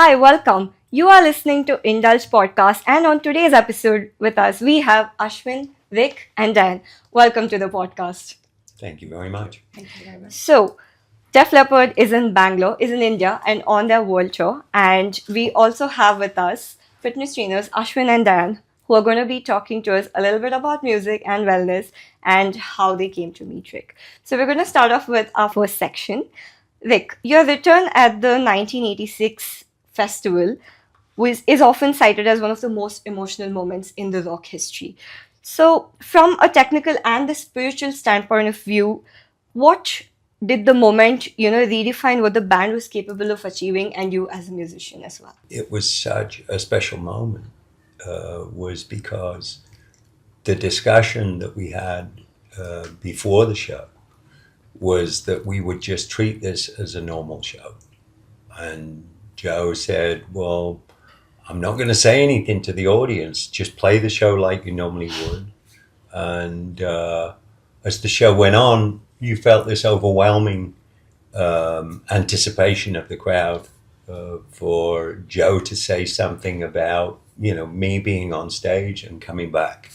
Hi, welcome. You are listening to Indulge Podcast, and on today's episode with us, we have Ashwin, Vic, and Dan. Welcome to the podcast. Thank you very much. So, Def Leppard is in Bangalore, is in India, and on their world tour. And we also have with us fitness trainers Ashwin and Dan, who are going to be talking to us a little bit about music and wellness and how they came to meet Rick. So, we're going to start off with our first section. Vic, your return at the 1986 festival is often cited as one of the most emotional moments in the rock history. So, from a technical and the spiritual standpoint of view, what did the moment, redefine what the band was capable of achieving and you as a musician as well? It was such a special moment, was because the discussion that we had before the show was that we would just treat this as a normal show. And Joe said, well, I'm not going to say anything to the audience, just play the show like you normally would. And as the show went on, you felt this overwhelming anticipation of the crowd for Joe to say something about, me being on stage and coming back.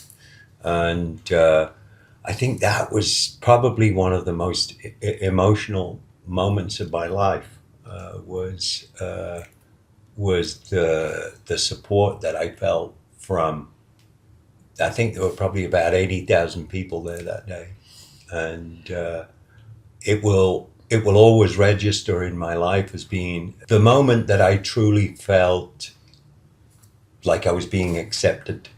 And I think that was probably one of the most emotional moments of my life. Was the support that I felt from. I think there were probably about 80,000 people there that day, and it will always register in my life as being the moment that I truly felt like I was being accepted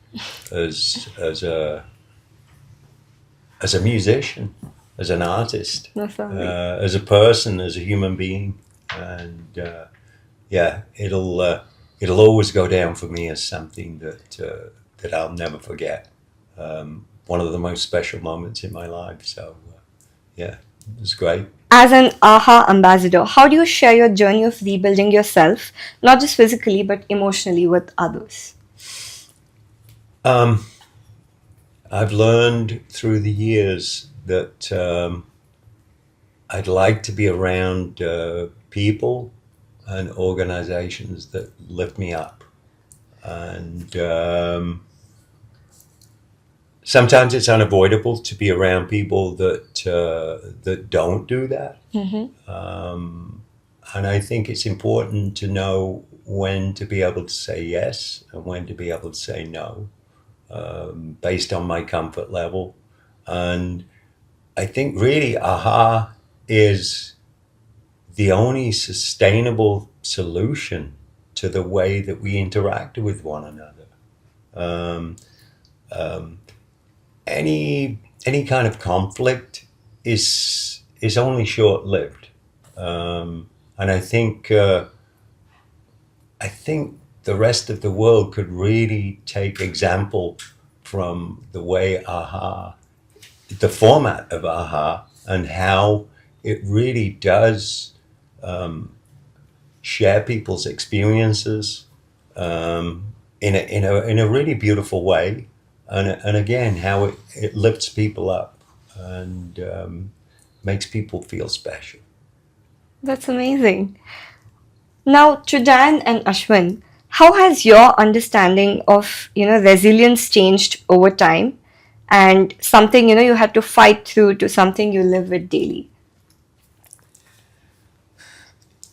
as a musician, as an artist, as a person, as a human being, and it'll always go down for me as something that I'll never forget. One of the most special moments in my life. So, it was great. As an AHA ambassador, how do you share your journey of rebuilding yourself, not just physically but emotionally, with others? I've learned through the years that I'd like to be around people and organizations that lift me up. And sometimes it's unavoidable to be around people that don't do that. And I think it's important to know when to be able to say yes and when to be able to say no, based on my comfort level. And I think really AHA is the only sustainable solution to the way that we interact with one another. Any kind of conflict is only short-lived, and I think the rest of the world could really take example from the way AHA, the format of AHA, and how it really does share people's experiences in a really beautiful way, and again how it lifts people up and makes people feel special. That's amazing. Now, to Dan and Ashwin, how has your understanding of resilience changed over time, and something you had to fight through to something you live with daily?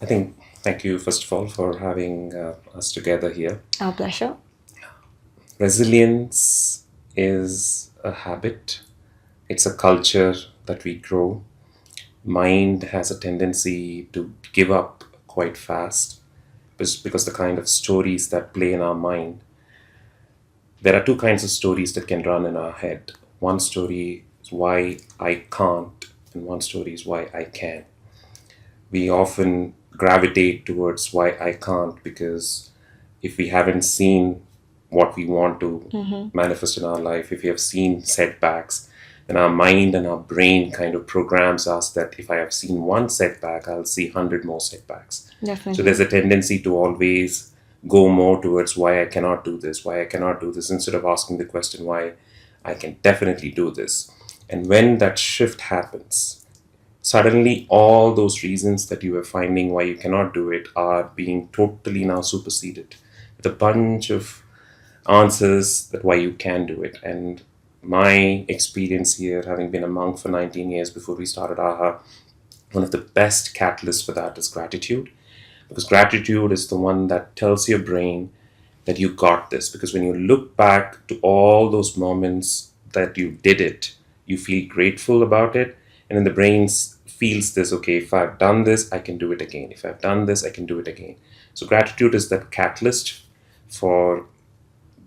I think, thank you, first of all, for having us together here. Our pleasure. Resilience is a habit, it's a culture that we grow. Mind has a tendency to give up quite fast because the kind of stories that play in our mind. There are two kinds of stories that can run in our head. One story is why I can't, and one story is why I can. We often gravitate towards why I can't because if we haven't seen what we want to manifest in our life, if we have seen setbacks, then our mind and our brain kind of programs us that if I have seen one setback, I'll see 100 more setbacks. Definitely. So there's a tendency to always go more towards why I cannot do this, instead of asking the question why I can definitely do this. And when that shift happens, suddenly all those reasons that you were finding why you cannot do it are being totally now superseded with a bunch of answers that why you can do it. And my experience here, having been a monk for 19 years before we started AHA, one of the best catalysts for that is gratitude. Because gratitude is the one that tells your brain that you got this. Because when you look back to all those moments that you did it, you feel grateful about it. And then the brain feels this, okay, if I've done this, I can do it again. If I've done this, I can do it again. So gratitude is that catalyst for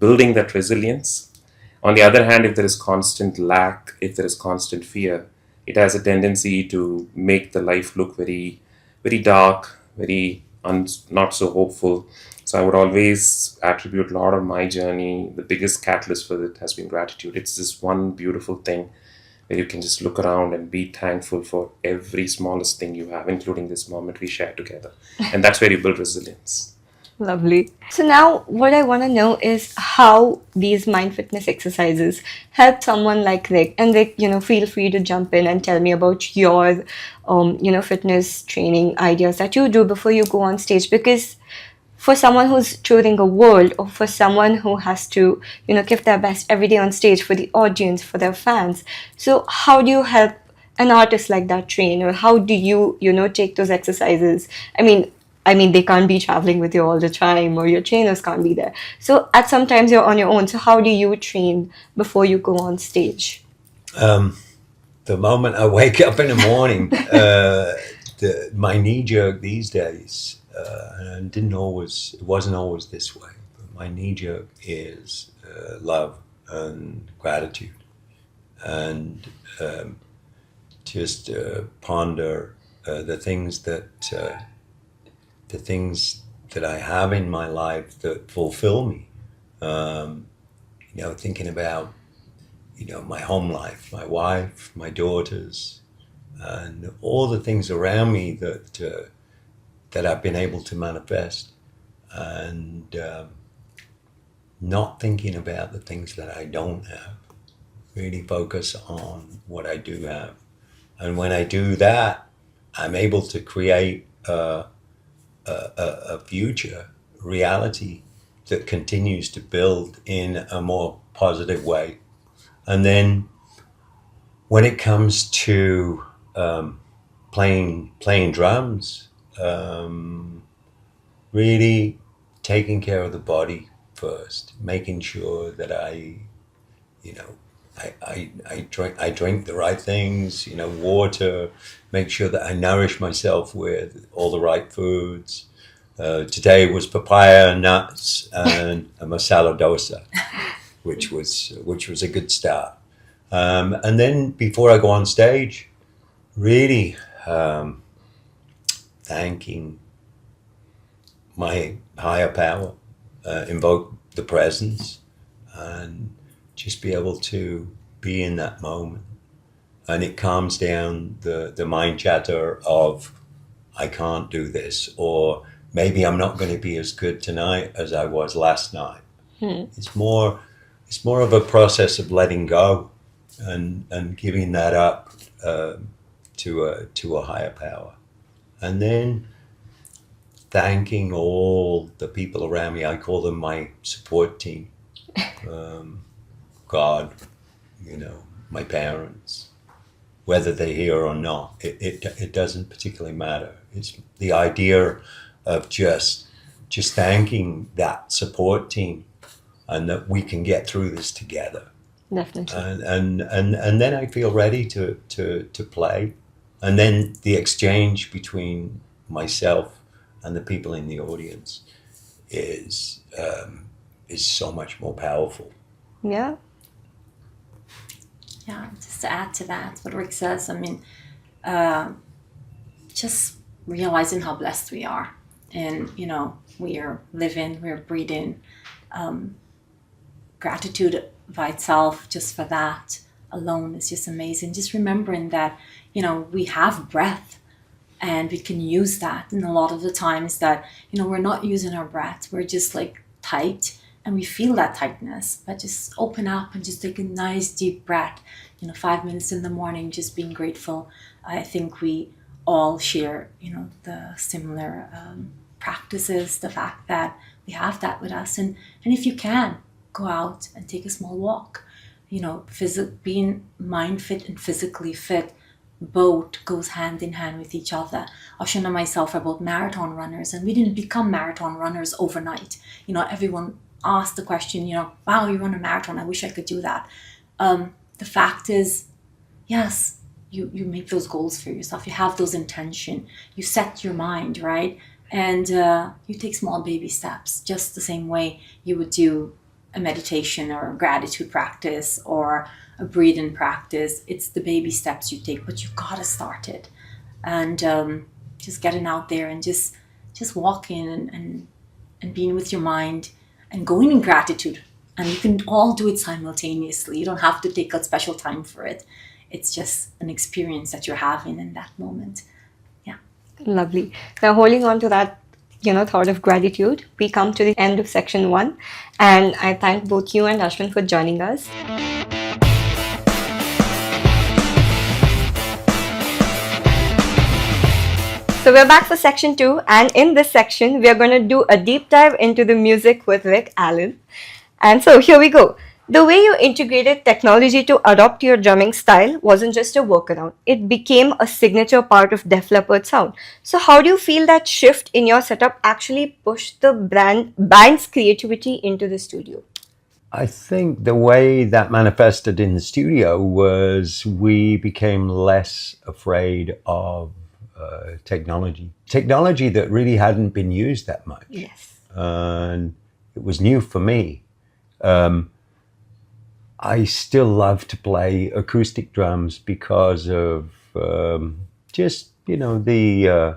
building that resilience. On the other hand, if there is constant lack, if there is constant fear, it has a tendency to make the life look very, very dark, very not so hopeful. So I would always attribute a lot of my journey, the biggest catalyst for it has been gratitude. It's this one beautiful thing where you can just look around and be thankful for every smallest thing you have, including this moment we share together. And that's where you build resilience. Lovely. So now what I want to know is how these mind fitness exercises help someone like Rick. And Rick, feel free to jump in and tell me about your, fitness training ideas that you do before you go on stage. Because for someone who's touring a world, or for someone who has to, give their best every day on stage for the audience, for their fans. So how do you help an artist like that train? Or how do you, take those exercises? I mean, they can't be traveling with you all the time, or your trainers can't be there. So at sometimes you're on your own. So how do you train before you go on stage? The moment I wake up in the morning, my knee jerk these days, and it wasn't always this way, but my knee jerk is love and gratitude, and just ponder the things that I have in my life that fulfill me. Thinking about, my home life, my wife, my daughters, and all the things around me that I've been able to manifest, and not thinking about the things that I don't have. Really focus on what I do have. And when I do that, I'm able to create a future reality that continues to build in a more positive way. And then when it comes to playing drums, really taking care of the body first, making sure that I drink the right things, water, make sure that I nourish myself with all the right foods. Today was papaya, nuts, and a masala dosa, which was a good start. And then before I go on stage, really thanking my higher power, invoke the presence, and just be able to be in that moment. And it calms down the mind chatter of, I can't do this, or maybe I'm not going to be as good tonight as I was last night. It's more of a process of letting go and giving that up to a higher power. And then thanking all the people around me. I call them my support team. God, my parents, whether they're here or not, it doesn't particularly matter. It's the idea of just thanking that support team, and that we can get through this together. Definitely. And then I feel ready to play, and then the exchange between myself and the people in the audience is so much more powerful. Yeah. Yeah, just to add to that, what Rick says, just realizing how blessed we are. And, we are living, we're breathing. Gratitude by itself, just for that alone, is just amazing. Just remembering that, we have breath and we can use that. And a lot of the times that, we're not using our breath, we're just like tight and we feel that tightness, but just open up and just take a nice deep breath. 5 minutes in the morning, just being grateful. I think we all share, the similar practices, the fact that we have that with us. And if you can, go out and take a small walk. Being mind fit and physically fit both goes hand in hand with each other. Ashwin and myself are both marathon runners, and we didn't become marathon runners overnight. Everyone asked the question, wow, you run a marathon, I wish I could do that. The fact is, yes, you make those goals for yourself. You have those intention. You set your mind, right? And you take small baby steps, just the same way you would do a meditation or a gratitude practice or a breathing practice. It's the baby steps you take, but you gotta start it. And just getting out there and just walking and being with your mind and going in gratitude. And you can all do it simultaneously. You don't have to take a special time for it. It's just an experience that you're having in that moment. Yeah. Lovely. Now, holding on to that, thought of gratitude, we come to the end of section 1. And I thank both you and Ashwin for joining us. So we're back for section 2. And in this section, we're going to do a deep dive into the music with Rick Allen. And so here we go. The way you integrated technology to adopt your drumming style wasn't just a workaround. It became a signature part of Def Leppard sound. So how do you feel that shift in your setup actually pushed the band's creativity into the studio? I think the way that manifested in the studio was we became less afraid of technology. Technology that really hadn't been used that much. Yes. And it was new for me. I still love to play acoustic drums because of just, the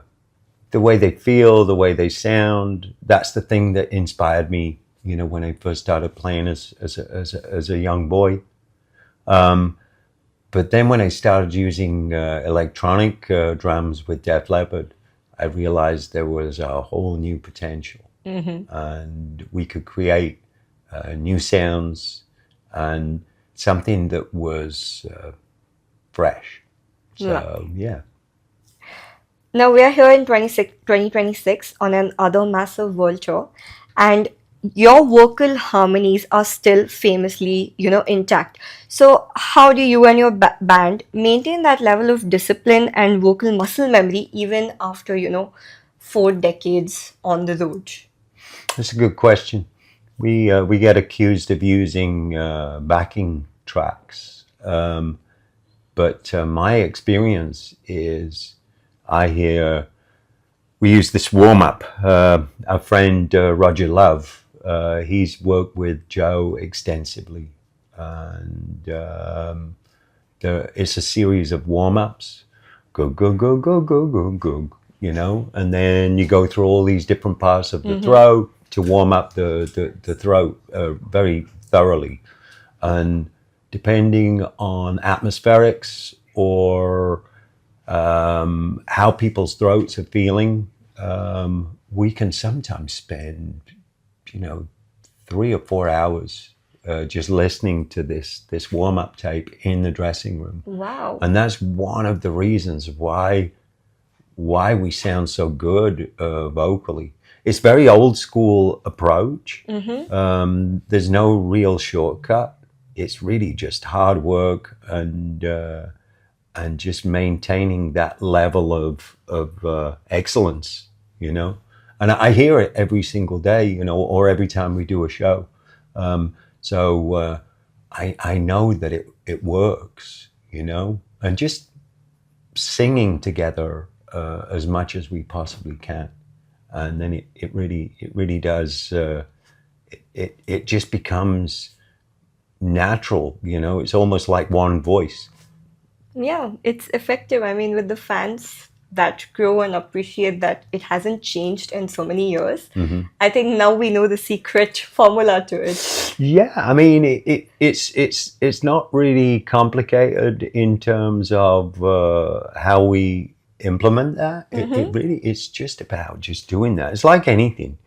way they feel, the way they sound. That's the thing that inspired me, when I first started playing as a young boy. But then when I started using electronic drums with Def Leppard, I realized there was a whole new potential. Mm-hmm. And we could create new sounds and something that was fresh. So, yeah. Now we are here in 2026 on another massive world tour, and your vocal harmonies are still famously, intact. So how do you and your band maintain that level of discipline and vocal muscle memory even after, 4 decades on the road? That's a good question. We get accused of using backing tracks, but my experience is we use this warm-up. Our friend Roger Love, he's worked with Joe extensively, and it's a series of warm-ups. Go, go, go, go, go, go, go, and then you go through all these different parts of the throat to warm up the throat very thoroughly. And depending on atmospherics or how people's throats are feeling, we can sometimes spend, 3 or 4 hours just listening to this warm-up tape in the dressing room. Wow. And that's one of the reasons why we sound so good vocally. It's very old school approach. Mm-hmm. There's no real shortcut. It's really just hard work and just maintaining that level of excellence, And I hear it every single day, or every time we do a show. So I know that it works, and just singing together as much as we possibly can. And then it really does, it just becomes natural, it's almost like one voice. Yeah, it's effective. I mean, with the fans that grow and appreciate that it hasn't changed in so many years, mm-hmm. I think now we know the secret formula to it. Yeah, I mean, it's not really complicated in terms of how we implement that. Mm-hmm. It's just about just doing that. It's like anything,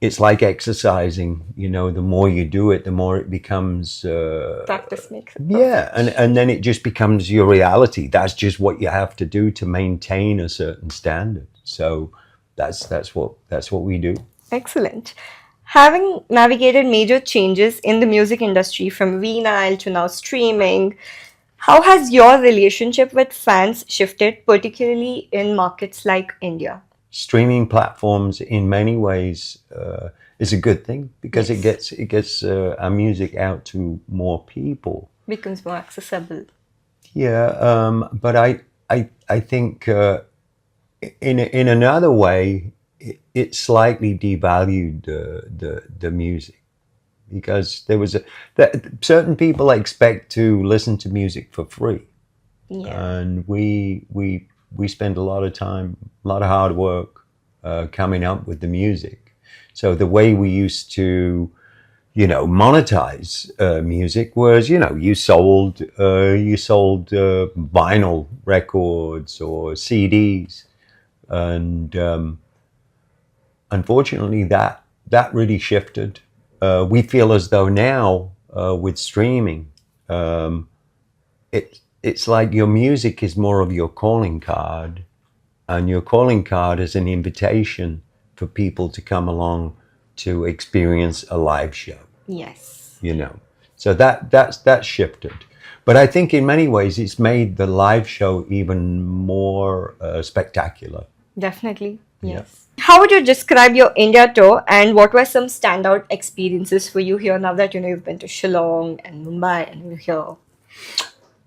it's like exercising. The more you do it, the more it becomes. Practice makes it Yeah, perfect. and then it just becomes your reality. That's just what you have to do to maintain a certain standard. So that's what we do. Excellent. Having navigated major changes in the music industry from vinyl to now streaming, how has your relationship with fans shifted, particularly in markets like India? Streaming platforms, in many ways, is a good thing because it Yes. gets our music out to more people. Becomes more accessible. Yeah, but I think in another way, it slightly devalued the music because that certain people expect to listen to music for free, Yeah. and we spend a lot of time, a lot of hard work coming up with the music. So the way we used to monetize music was, you sold vinyl records or CDs, and unfortunately, that really shifted. We feel as though now with streaming, it's like your music is more of your calling card, and your calling card is an invitation for people to come along to experience a live show. Yes. So that's shifted, but I think in many ways it's made the live show even more spectacular. Definitely. Yeah. Yes. How would you describe your India tour and what were some standout experiences for you here now that you've been to Shillong and Mumbai and you're here?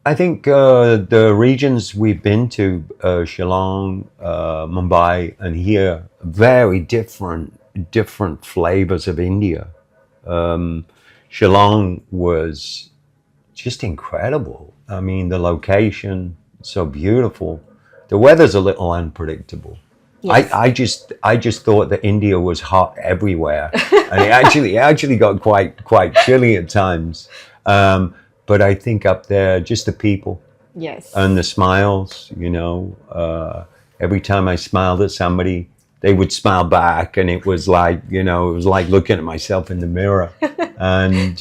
I think the regions we've been to, Shillong, Mumbai, and here, very different flavors of India. Shillong was just incredible. I mean, the location, so beautiful. The weather's a little unpredictable. Yes. I just thought that India was hot everywhere, and it actually got quite chilly at times. But I think up there, just the people Yes. and the smiles. Every time I smiled at somebody, they would smile back, and it was like looking at myself in the mirror. And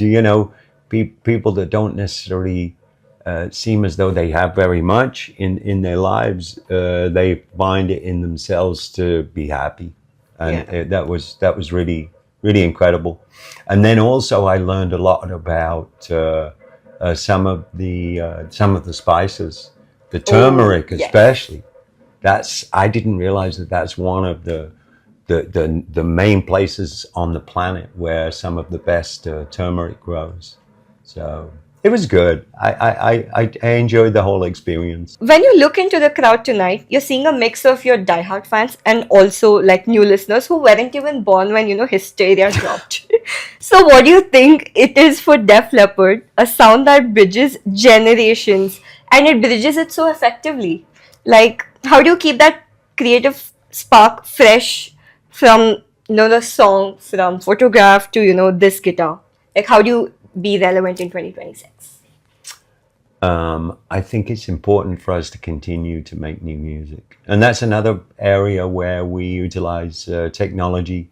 people that don't necessarily seem as though they have very much in their lives, they find it in themselves to be happy, and Yeah. that was really really incredible. And then also I learned a lot about some of the spices, the turmeric yes. especially. I didn't realize that's one of the main places on the planet where some of the best turmeric grows. So it was good. I enjoyed the whole experience. When you look into the crowd tonight, you're seeing a mix of your diehard fans and also like new listeners who weren't even born when Hysteria dropped. So, what do you think it is for Def Leppard, a sound that bridges generations, and it bridges it so effectively? Like, how do you keep that creative spark fresh from the song, from photograph to this guitar? Like, how do you be relevant in 2026? I think it's important for us to continue to make new music. And that's another area where we utilize technology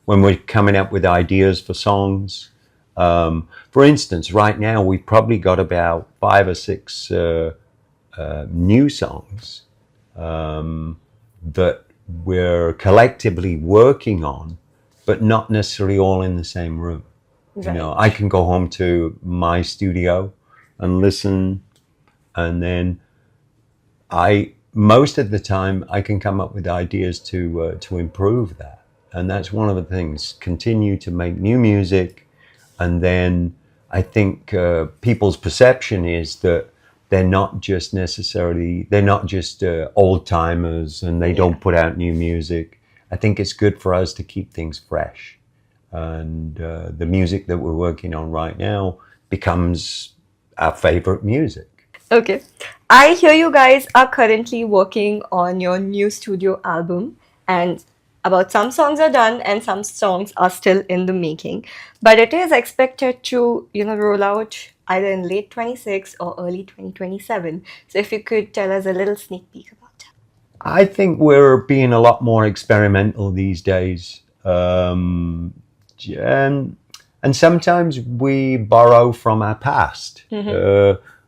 when we're coming up with ideas for songs. For instance, right now we've probably got about 5 or 6 new songs that we're collectively working on, but not necessarily all in the same room. Right. I can go home to my studio and listen, and then most of the time I can come up with ideas to improve that. And that's one of the things. Continue to make new music, and then I think people's perception is that they're not just old timers and they don't put out new music. I think it's good for us to keep things fresh. And the music that we're working on right now becomes our favorite music. Okay. I hear you guys are currently working on your new studio album, and about some songs are done and some songs are still in the making. But it is expected to, roll out either in late 26 or early 2027. So if you could tell us a little sneak peek about that. I think we're being a lot more experimental these days. And sometimes we borrow from our past.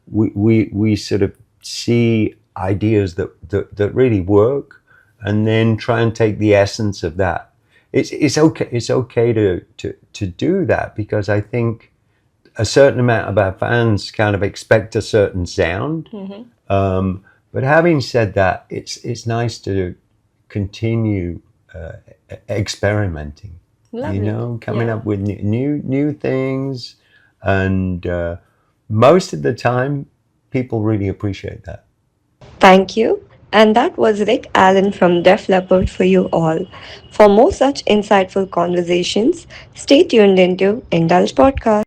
We sort of see ideas that really work, and then try and take the essence of that. It's okay to do that, because I think a certain amount of our fans kind of expect a certain sound. But having said that, it's nice to continue experimenting. Lovely. You know, coming Yeah. up with new things, and most of the time, people really appreciate that. Thank you. And that was Rick Allen from Def Leppard for you all. For more such insightful conversations, stay tuned into Indulge Podcast.